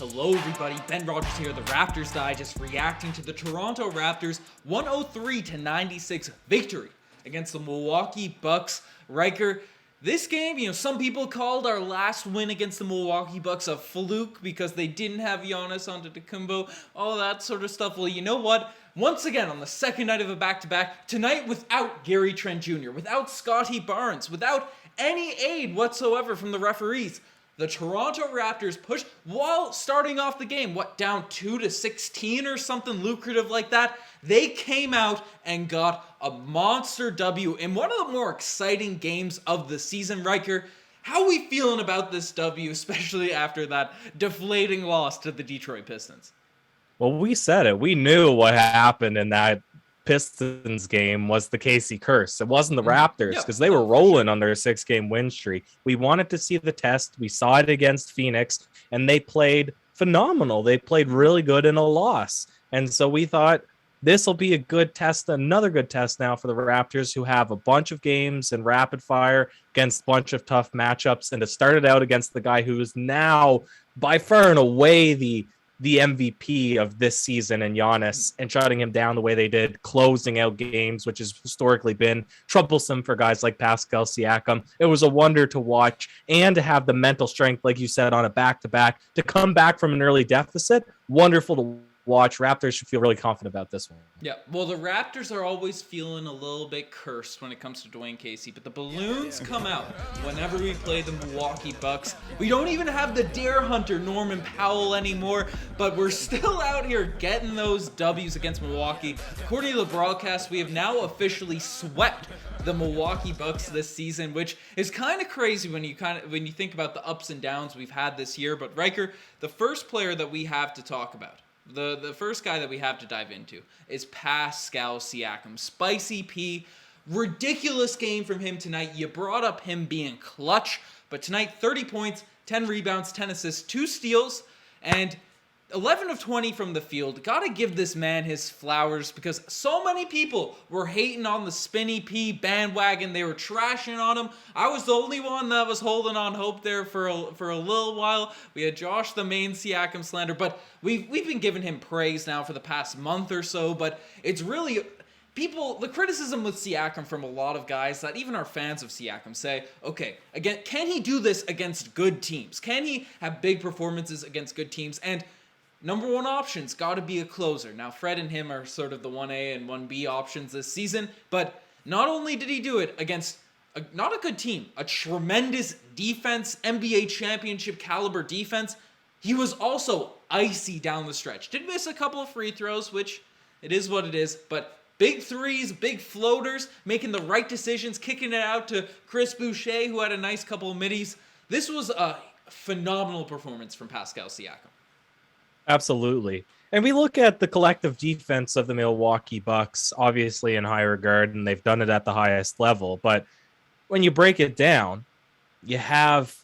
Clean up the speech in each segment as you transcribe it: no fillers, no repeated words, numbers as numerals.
Hello everybody, Ben Rogers here, the Raptors Digest, reacting to the Toronto Raptors 103-96 victory against the Milwaukee Bucks. Riker, this game, some people called our last win against the Milwaukee Bucks a fluke because they didn't have Giannis Antetokounmpo, all that sort of stuff. Well, you know what? Once again, on the second night of a back-to-back, tonight without Gary Trent Jr., without Scotty Barnes, without any aid whatsoever from the referees, the Toronto Raptors pushed while starting off the game, down 2-16 or something lucrative like that. They came out and got a monster W in one of the more exciting games of the season. Riker, how are we feeling about this W, especially after that deflating loss to the Detroit Pistons? Well, we said it. We knew what happened in that Pistons game was the Casey curse. It wasn't the Raptors because they were rolling on their 6-game win streak. We wanted to see the test. We saw it against Phoenix, and they played phenomenal. They played really good in a loss. And so we thought this will be a good test, another good test now for the Raptors, who have a bunch of games in rapid fire against a bunch of tough matchups. And it started out against the guy who is now by far and away the MVP of this season in Giannis, and shutting him down the way they did, closing out games, which has historically been troublesome for guys like Pascal Siakam. It was a wonder to watch, and to have the mental strength, like you said, on a back-to-back, to come back from an early deficit. Wonderful to watch. Raptors should feel really confident about this one. Yeah, well, the Raptors are always feeling a little bit cursed when it comes to Dwayne Casey, but the balloons come out whenever we play the Milwaukee Bucks. We don't even have the Dare Hunter Norman Powell anymore, but we're still out here getting those W's against Milwaukee. According to the broadcast, we have now officially swept the Milwaukee Bucks this season, which is kind of crazy when you think about the ups and downs we've had this year. But Riker, the first player that we have to talk about, the first guy that we have to dive into is Pascal Siakam. Spicy P, ridiculous game from him tonight. You brought up him being clutch, but tonight 30 points, 10 rebounds, 10 assists, 2 steals, and 11 of 20 from the field. Gotta give this man his flowers because so many people were hating on the Spinny P bandwagon. They were trashing on him. I was the only one that was holding on hope there for a little while. We had Josh the main Siakam slander, but we've been giving him praise now for the past month or so, but it's really the criticism with Siakam from a lot of guys that even our fans of Siakam say, okay, again, can he do this against good teams? Can he have big performances against good teams? And number one option's got to be a closer. Now, Fred and him are sort of the 1A and 1B options this season, but not only did he do it against not a good team, a tremendous defense, NBA championship caliber defense, he was also icy down the stretch. Did miss a couple of free throws, which it is what it is, but big threes, big floaters, making the right decisions, kicking it out to Chris Boucher, who had a nice couple of middies. This was a phenomenal performance from Pascal Siakam. Absolutely. And we look at the collective defense of the Milwaukee Bucks, obviously in high regard, and they've done it at the highest level. But when you break it down, you have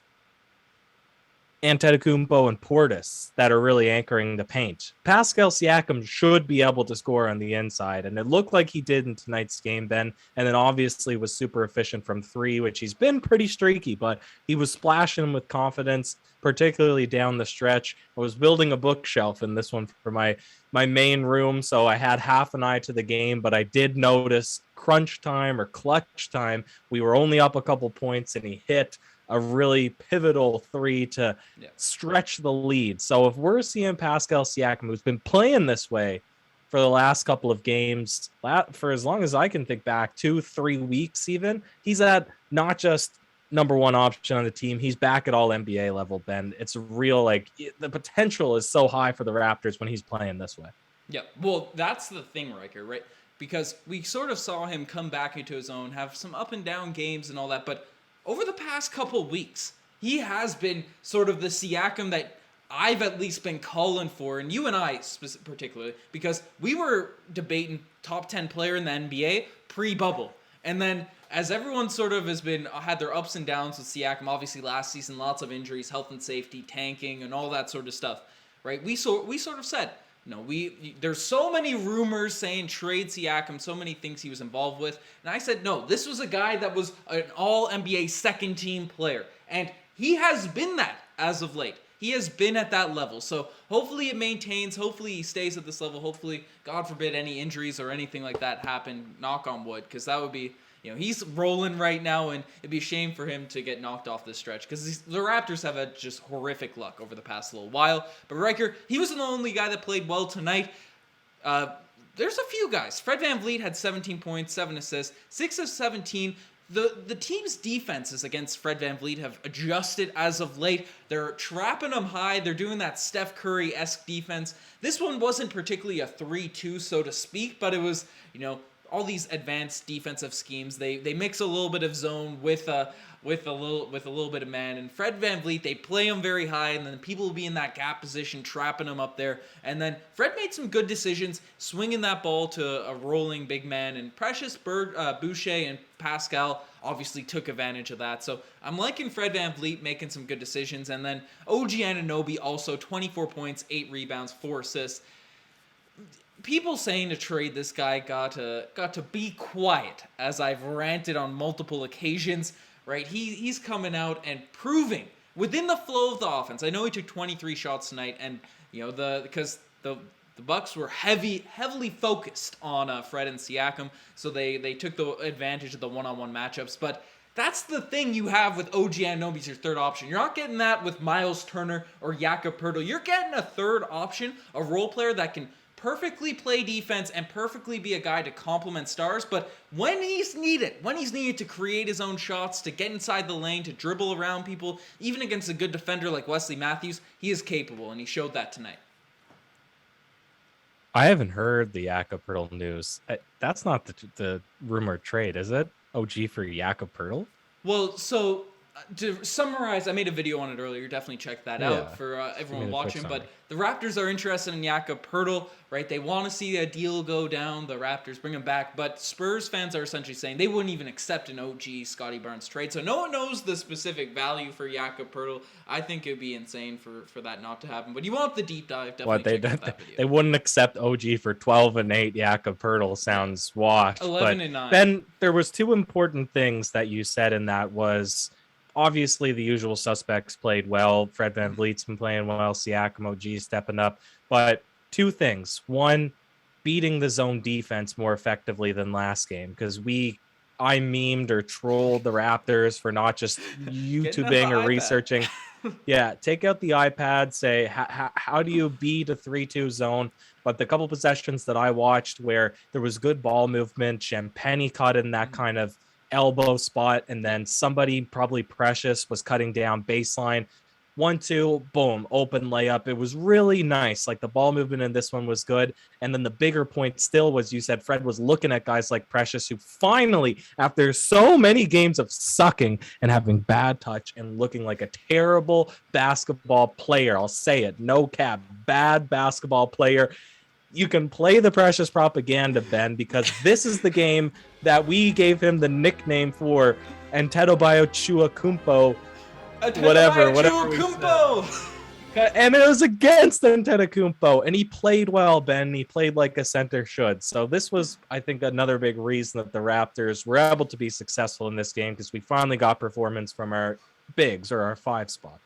Antetokounmpo and Portis that are really anchoring the paint. Pascal Siakam should be able to score on the inside, and it looked like he did in tonight's game, Ben, and then obviously was super efficient from 3, which he's been pretty streaky, but he was splashing with confidence, particularly down the stretch. I was building a bookshelf in this one for my main room, so I had half an eye to the game, but I did notice crunch time or clutch time, we were only up a couple points, and he hit a really pivotal 3 to stretch the lead. So if we're seeing Pascal Siakam, who's been playing this way for the last couple of games, for as long as I can think back, 2-3 weeks even, he's at not just number one option on the team, he's back at all NBA level, Ben. It's real, the potential is so high for the Raptors when he's playing this way. Yeah, well, that's the thing, Riker, right? Because we sort of saw him come back into his own, have some up and down games and all that, but over the past couple weeks, he has been sort of the Siakam that I've at least been calling for, and you and I particularly, because we were debating top 10 player in the NBA pre-bubble. And then as everyone sort of had their ups and downs with Siakam, obviously last season, lots of injuries, health and safety, tanking, and all that sort of stuff, right? We sort of said, no, there's so many rumors saying trade Siakam, so many things he was involved with. And I said, no, this was a guy that was an all-NBA second-team player. And he has been that as of late. he has been at that level. So hopefully it maintains. Hopefully he stays at this level. Hopefully, God forbid, any injuries or anything like that happen. Knock on wood, because that would be, he's rolling right now, and it'd be a shame for him to get knocked off this stretch, because the Raptors have had just horrific luck over the past little while. But Ryker, he wasn't the only guy that played well tonight. There's a few guys. Fred VanVleet had 17 points, 7 assists, 6 of 17. The team's defenses against Fred VanVleet have adjusted as of late. They're trapping him high. They're doing that Steph Curry-esque defense. This one wasn't particularly a 3-2, so to speak, but it was, all these advanced defensive schemes. They mix a little bit of zone with a little bit of man. And Fred VanVleet, they play him very high, and then people will be in that gap position, trapping him up there. And then Fred made some good decisions, swinging that ball to a rolling big man. And Boucher and Pascal obviously took advantage of that. So I'm liking Fred VanVleet making some good decisions. And then OG Anunoby also 24 points, 8 rebounds, 4 assists. People saying to trade this guy got to be quiet, as I've ranted on multiple occasions, right? He's coming out and proving within the flow of the offense. I know he took 23 shots tonight, and because the Bucks were heavily focused on Fred and Siakam, so they took the advantage of the one-on-one matchups. But that's the thing you have with OG Anunoby as your third option. You're not getting that with Miles Turner or Jakob Poeltl. You're getting a third option, a role player that can perfectly play defense and perfectly be a guy to complement stars, but when he's needed to create his own shots, to get inside the lane, to dribble around people, even against a good defender like Wesley Matthews, he is capable, and he showed that tonight. I haven't heard the Jakob Poeltl news. That's not the rumored trade, is it? OG for Jakob Poeltl? Well, so to summarize, I made a video on it earlier. Definitely check that out for everyone watching. But the Raptors are interested in Jakob Poeltl, right? They want to see a deal go down. The Raptors bring him back. But Spurs fans are essentially saying they wouldn't even accept an OG Scotty Barnes trade. So no one knows the specific value for Jakob Poeltl. I think it would be insane for that not to happen. But you want the deep dive, definitely check out that video. They wouldn't accept OG for 12-8. Jakob Poeltl sounds washed. 11-9. Ben, there was 2 important things that you said, and that was, obviously, the usual suspects played well. Fred VanVleet's been playing well. Siakam, OG stepping up. But 2 things. One, beating the zone defense more effectively than last game, because I memed or trolled the Raptors for not just YouTubing or researching. Yeah, take out the iPad, say, how do you beat a 3-2 zone? But the couple possessions that I watched where there was good ball movement, Champagny caught in that kind of elbow spot, and then somebody, probably Precious, was cutting down baseline. 1-2, boom, open layup. It was really nice. Like, the ball movement in this one was good. And then the bigger point still was, you said Fred was looking at guys like Precious, who finally, after so many games of sucking and having bad touch and looking like a terrible basketball player, I'll say it, no cap, bad basketball player, you can play the Precious propaganda, Ben, because this is the game that we gave him the nickname for, Antetokounmpo Chuakumpo, whatever. And it was against Antetokounmpo, and he played well, Ben. He played like a center should. So this was, I think, another big reason that the Raptors were able to be successful in this game, because we finally got performance from our bigs, or our 5 spot.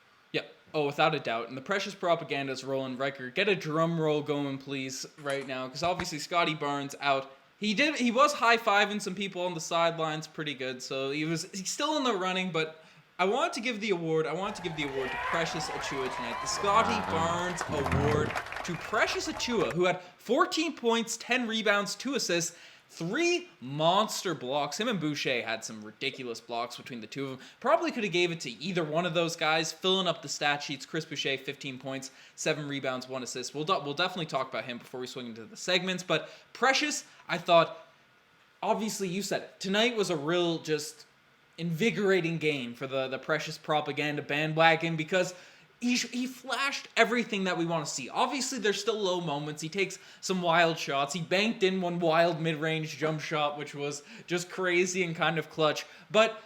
Oh, without a doubt. And the Precious propaganda is rolling. Ryker, get a drum roll going, please, right now. Because obviously Scotty Barnes out. He was high-fiving some people on the sidelines pretty good. So he's still in the running. But I want to give the award to Precious Achiuwa tonight. The Scotty Barnes Award to Precious Achiuwa, who had 14 points, 10 rebounds, 2 assists, 3 monster blocks. Him and Boucher had some ridiculous blocks between the two of them. Probably could have gave it to either one of those guys, filling up the stat sheets. Chris Boucher, 15 points, 7 rebounds, 1 assist. We'll definitely talk about him before we swing into the segments. But Precious, I thought, obviously you said it, tonight was a real just invigorating game for the Precious propaganda bandwagon, because he flashed everything that we want to see. Obviously, there's still low moments. He takes some wild shots. He banked in one wild mid-range jump shot, which was just crazy and kind of clutch. But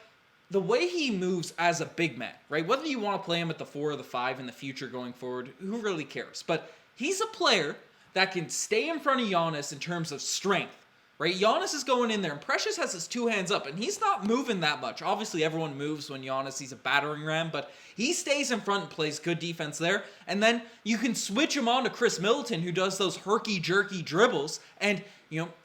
the way he moves as a big man, right? Whether you want to play him at the 4 or the 5 in the future going forward, who really cares? But he's a player that can stay in front of Giannis in terms of strength, right? Giannis is going in there, and Precious has his two hands up, and he's not moving that much. Obviously, everyone moves when Giannis sees a battering ram, but he stays in front and plays good defense there. And then you can switch him on to Chris Middleton, who does those herky-jerky dribbles, and,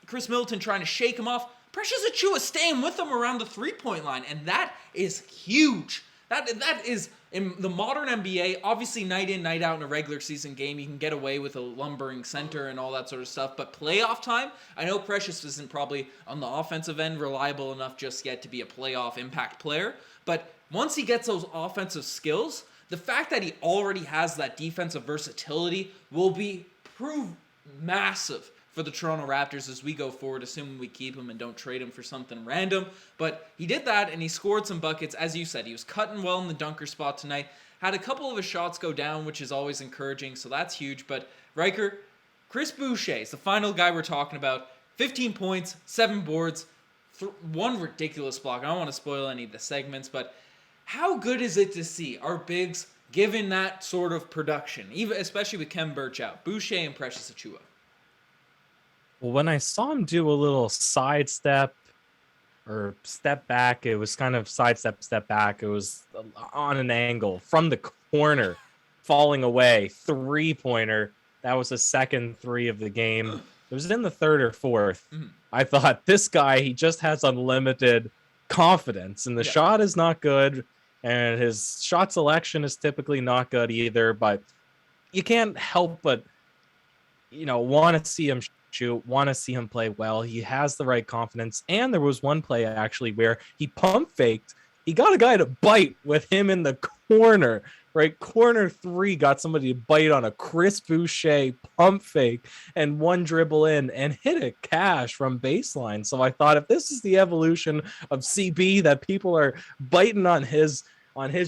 Chris Middleton trying to shake him off. Precious Achiuwa staying with him around the three-point line, and that is huge. That is, in the modern NBA, obviously night in, night out in a regular season game, you can get away with a lumbering center and all that sort of stuff. But playoff time, I know Precious isn't probably on the offensive end reliable enough just yet to be a playoff impact player. But once he gets those offensive skills, the fact that he already has that defensive versatility will prove massive for the Toronto Raptors as we go forward, assuming we keep him and don't trade him for something random. But he did that, and he scored some buckets. As you said, he was cutting well in the dunker spot tonight. Had a couple of his shots go down, which is always encouraging, so that's huge. But Ryker, Chris Boucher is the final guy we're talking about. 15 points, 7 boards, one ridiculous block. I don't want to spoil any of the segments, but how good is it to see our bigs given that sort of production, even especially with Khem Birch out, Boucher and Precious Achiuwa? Well, when I saw him do a little sidestep or step back, it was kind of sidestep, step back. It was on an angle from the corner, falling away, 3-pointer. That was the second 3 of the game. It was in the third or fourth. Mm-hmm. I thought, this guy, he just has unlimited confidence, and the shot is not good, and his shot selection is typically not good either, but you can't help but, want to see him shoot, want to see him play well. He has the right confidence. And there was one play actually where he pump faked. He got a guy to bite with him in the corner, right? Corner 3 got somebody to bite on a Chris Boucher pump fake and one dribble in and hit it cash from baseline. So I thought, if this is the evolution of CB, that people are biting on his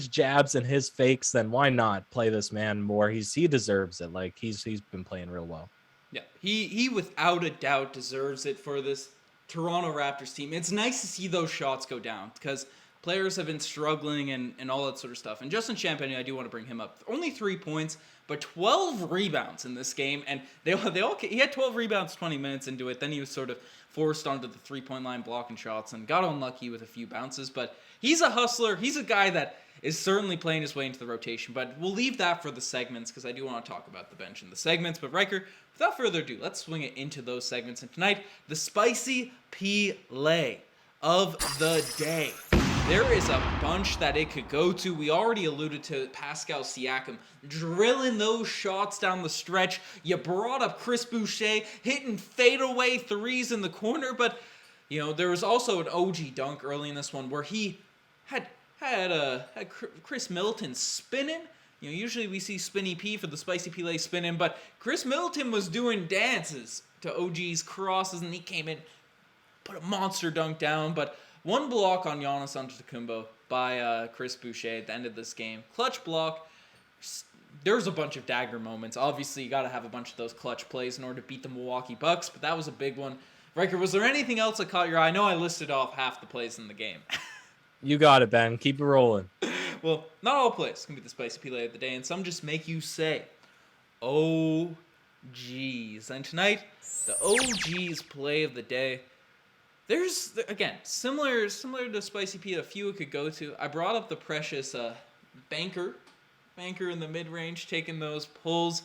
jabs and his fakes, then why not play this man more? He deserves it. Like, he's been playing real well. Yeah, he without a doubt deserves it for this Toronto Raptors team. It's nice to see those shots go down because players have been struggling and all that sort of stuff. And Justin Champagnie, I do want to bring him up. Only 3 points, but 12 rebounds in this game. And he had 12 rebounds 20 minutes into it. Then he was sort of forced onto the three-point line blocking shots and got unlucky with a few bounces. But he's a hustler. He's a guy that is certainly playing his way into the rotation. But we'll leave that for the segments because I do want to talk about the bench and the segments. But Ryker, without further ado, let's swing it into those segments. And tonight, the spicy play of the day. There is a bunch that it could go to. We already alluded to Pascal Siakam drilling those shots down the stretch. You brought up Chris Boucher hitting fadeaway threes in the corner. But, there was also an OG dunk early in this one where he had Chris Middleton spinning. Usually we see Spinny P for the spicy play spinning, but Chris Middleton was doing dances to OG's crosses, and he came in, put a monster dunk down. But one block on Giannis Antetokounmpo by Chris Boucher at the end of this game. Clutch block. There's a bunch of dagger moments. Obviously, you got to have a bunch of those clutch plays in order to beat the Milwaukee Bucks, but that was a big one. Ryker, was there anything else that caught your eye? I know I listed off half the plays in the game. You got it, Ben. Keep it rolling. Well, not all plays can be the spicy play of the day, and some just make you say, oh, geez. And tonight, the OG's play of the day. There's, again, similar to Spicy P, a few it could go to. I brought up the precious banker in the mid-range, taking those pulls.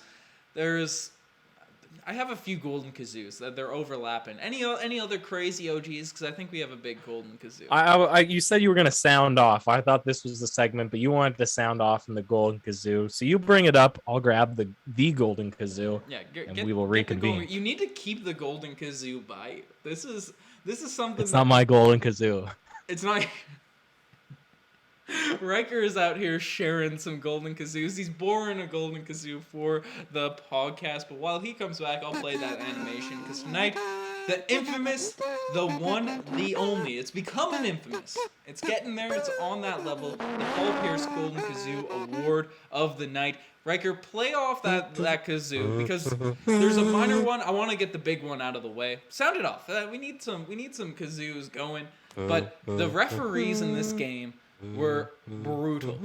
I have a few golden kazoos that they're overlapping. Any other crazy OGs? Because I think we have a big golden kazoo. You said you were going to sound off. I thought this was the segment, but you wanted to sound off in the golden kazoo. So you bring it up. I'll grab the golden kazoo. Yeah, we will reconvene. You need to keep the golden kazoo by. This is something. It's not my golden kazoo. It's not. Ryker is out here sharing some golden kazoos. He's borrowing a golden kazoo for the podcast. But while he comes back, I'll play that animation. Because tonight, the infamous, the one, the only. It's becoming infamous. It's getting there. It's on that level. The Paul Pierce Golden Kazoo Award of the night. Ryker, play off that kazoo because there's a minor one. I want to get the big one out of the way. Sound it off. We need some kazoos going. But the referees in this game were brutal.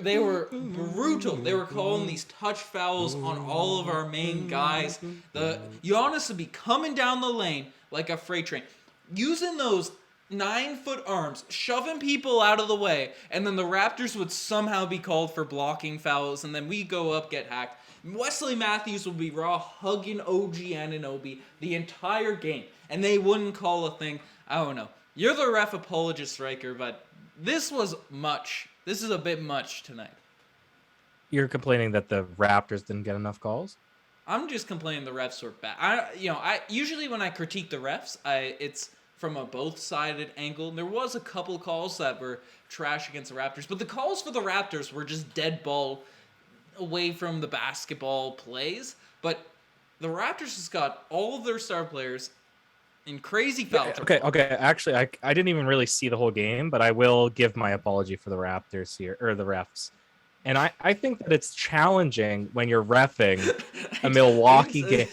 They were brutal. They were calling these touch fouls on all of our main guys. The Giannis would be coming down the lane like a freight train, using those 9-foot arms, shoving people out of the way, and then the Raptors would somehow be called for blocking fouls, and then we go up, get hacked. Wesley Matthews would be raw hugging OG Anunoby the entire game, and they wouldn't call a thing. I don't know. You're the ref apologist, Ryker, but this was much. This is a bit much tonight. You're complaining that the Raptors didn't get enough calls? I'm just complaining the refs were bad. I usually when I critique the refs, it's from a both-sided angle. There was a couple calls that were trash against the Raptors, but the calls for the Raptors were just dead ball away from the basketball plays. But the Raptors just got all of their star players in crazy foul trouble. Okay. Actually, I didn't even really see the whole game, but I will give my apology for the Raptors here, or the refs. And I think that it's challenging when you're reffing a Milwaukee game.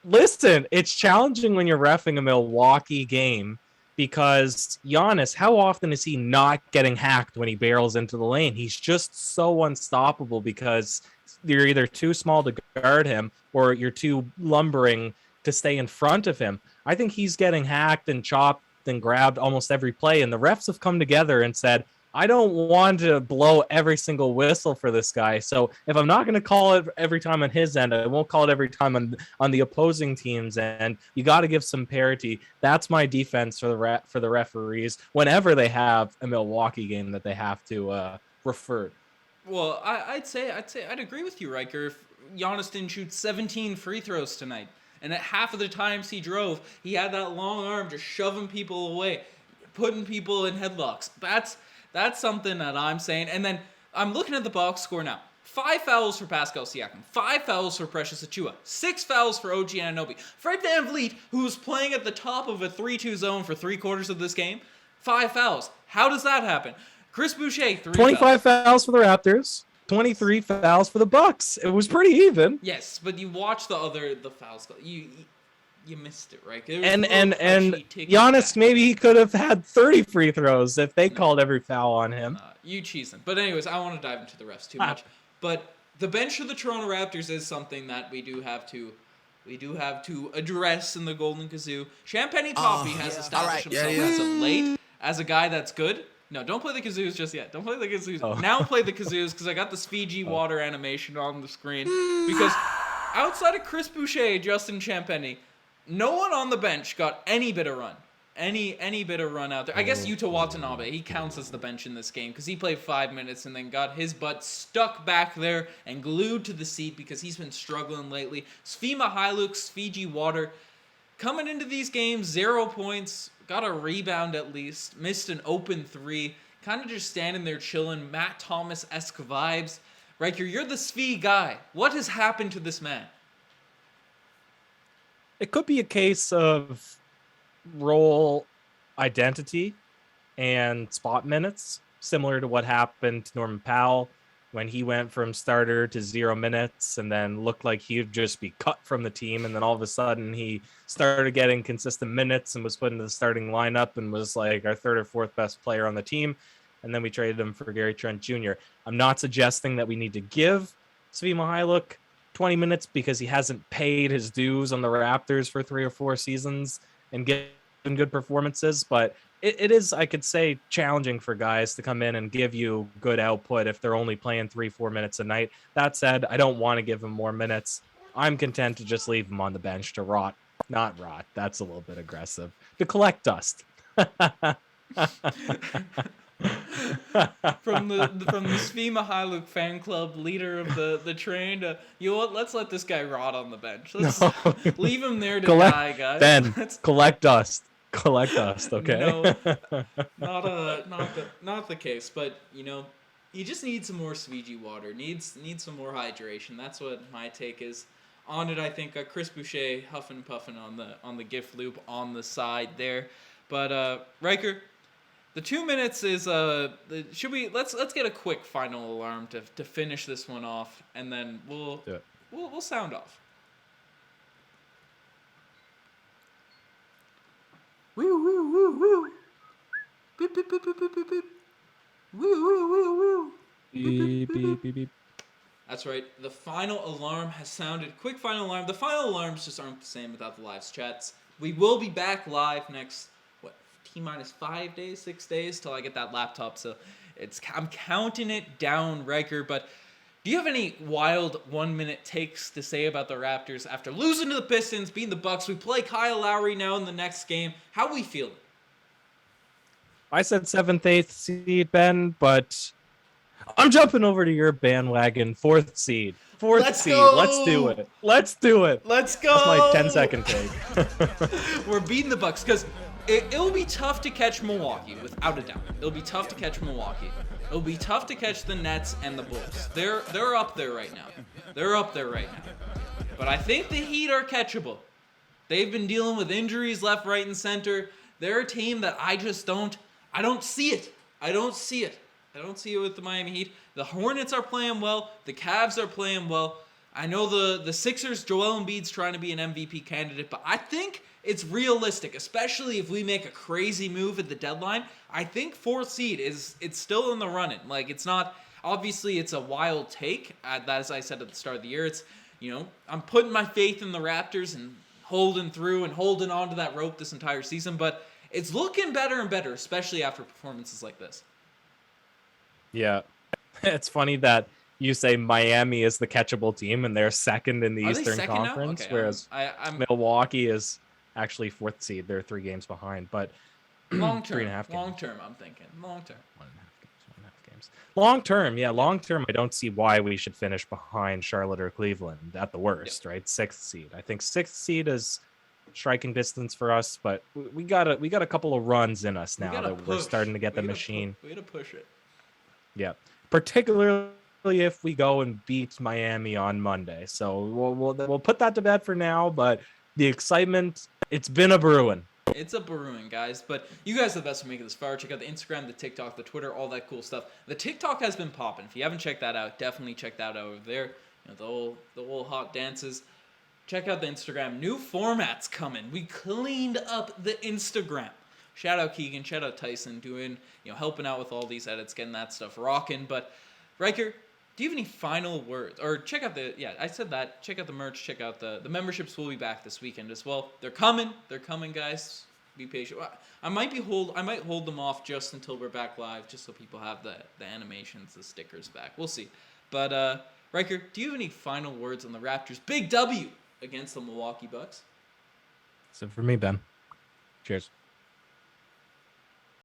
Listen, it's challenging when you're reffing a Milwaukee game because Giannis, how often is he not getting hacked when he barrels into the lane? He's just so unstoppable because you're either too small to guard him or you're too lumbering to stay in front of him. I think he's getting hacked and chopped and grabbed almost every play, and the refs have come together and said, I don't want to blow every single whistle for this guy. So if I'm not going to call it every time on his end, I won't call it every time on the opposing team's end. You got to give some parity. That's my defense for the referees whenever they have a Milwaukee game that they have to refer. Well, I'd agree with you, Ryker. If Giannis didn't shoot 17 free throws tonight, and at half of the times he drove, he had that long arm just shoving people away, putting people in headlocks. That's something that I'm saying. And then I'm looking at the box score now. 5 fouls for Pascal Siakam. 5 fouls for Precious Achiuwa. 6 fouls for OG Anunoby. Fred VanVleet, who was playing at the top of a 3-2 zone for 3/4 of this game, 5 fouls. How does that happen? Chris Boucher, 3 25 fouls for the Raptors. 23 fouls for the Bucks. It was pretty even. Yes, but you watch the fouls. You missed it, right? And Giannis, maybe he could have had 30 free throws if they called every foul on him. You cheesing. But anyways, I don't want to dive into the refs too much. But the bench of the Toronto Raptors is something that we do have to address in the Golden Kazoo. Champagne Poppy has established himself as of late as a guy that's good. No, don't play the kazoos just yet. Don't play the kazoos. Oh. Now play the kazoos because I got this Fiji water animation on the screen. Because outside of Chris Boucher, Justin Champagny, no one on the bench got any bit of run. Any bit of run out there. I guess Yuta Watanabe, he counts as the bench in this game because he played 5 minutes and then got his butt stuck back there and glued to the seat because he's been struggling lately. Svi Mykhailiuk's Fiji water coming into these games, 0 points, got a rebound at least, missed an open 3, kind of just standing there chilling, Matt Thomas-esque vibes. Ryker, you're the Svi guy. What has happened to this man? It could be a case of role identity and spot minutes, similar to what happened to Norman Powell when he went from starter to 0 minutes and then looked like he'd just be cut from the team. And then all of a sudden he started getting consistent minutes and was put into the starting lineup and was like our 3rd or 4th best player on the team. And then we traded him for Gary Trent Jr. I'm not suggesting that we need to give Svi Mykhailiuk 20 minutes because he hasn't paid his dues on the Raptors for 3 or 4 seasons and given good performances, but it is, I could say, challenging for guys to come in and give you good output if they're only playing 3-4 minutes a night. That said, I don't want to give him more minutes. I'm content to just leave him on the bench to rot. Not rot. That's a little bit aggressive. To collect dust. From the Svi Mykhailiuk fan club, leader of the train, you know what? Let's let this guy rot on the bench. Let's leave him there to die, guys. Ben, collect dust. Collect dust, okay? No, not the case. But you know, he just needs some more Fiji water. Needs some more hydration. That's what my take is on it. I think Chris Boucher huffing and puffing on the gift loop on the side there. But Ryker, the 2 minutes is should we let's get a quick final alarm to finish this one off, and then we'll sound off. Woo woo woo woo. Beep beep beep beep beep beep. Woo, woo, woo, woo. Beep, beep, beep, beep. That's right. The final alarm has sounded. Quick final alarm. The final alarms just aren't the same without the live chats. We will be back live next, T-minus 5 days, 6 days till I get that laptop. So I'm counting it down, Riker. But do you have any wild 1-minute takes to say about the Raptors after losing to the Pistons, beating the Bucks? We play Kyle Lowry now in the next game. How are we feeling? I said 7th, 8th seed, Ben, but I'm jumping over to your bandwagon. 4th seed. 4th Let's seed. go! Let's do it. Let's do it. Let's go! That's my 10-second take. We're beating the Bucks because it'll be tough to catch Milwaukee, without a doubt. It'll be tough to catch Milwaukee. It'll be tough to catch the Nets and the Bulls. They're up there right now. They're up there right now. But I think the Heat are catchable. They've been dealing with injuries left, right, and center. They're a team that I don't see it. I don't see it with the Miami Heat. The Hornets are playing well. The Cavs are playing well. I know the Sixers, Joel Embiid's trying to be an MVP candidate, but I think it's realistic, especially if we make a crazy move at the deadline. I think 4th seed it's still in the running. Like, it's not, obviously it's a wild take. As I said at the start of the year, it's, I'm putting my faith in the Raptors and holding through and holding on to that rope this entire season, but it's looking better and better, especially after performances like this. Yeah. It's funny that you say Miami is the catchable team and they're second in the Eastern Conference, okay, whereas Milwaukee is actually 4th seed. They're 3 games behind, but long term, 3.5 games. Long term, I'm thinking. Long term. 1.5 games. Long term, yeah. Long term, I don't see why we should finish behind Charlotte or Cleveland at the worst, right? 6th seed. I think 6th seed is striking distance for us, but we got a couple of runs in us now that we're starting to get the machine. We gotta push it. Yeah, particularly if we go and beat Miami on Monday. So we'll put that to bed for now. But the excitement, it's been a brewing. It's a brewing, guys. But you guys are the best for making this far. Check out the Instagram, the TikTok, the Twitter, all that cool stuff. The TikTok has been popping. If you haven't checked that out, definitely check that out over there. The whole hot dances. Check out the Instagram. New formats coming. We cleaned up the Instagram. Shout out Keegan. Shout out Tyson doing, helping out with all these edits, getting that stuff rocking. But Riker, do you have any final words? Or check out I said that. Check out the merch. Check out the memberships will be back this weekend as well. They're coming. They're coming, guys. Be patient. I might hold them off just until we're back live, just so people have the animations, the stickers back. We'll see. But Riker, do you have any final words on the Raptors' big W against the Milwaukee Bucks? So for me, Ben. Cheers.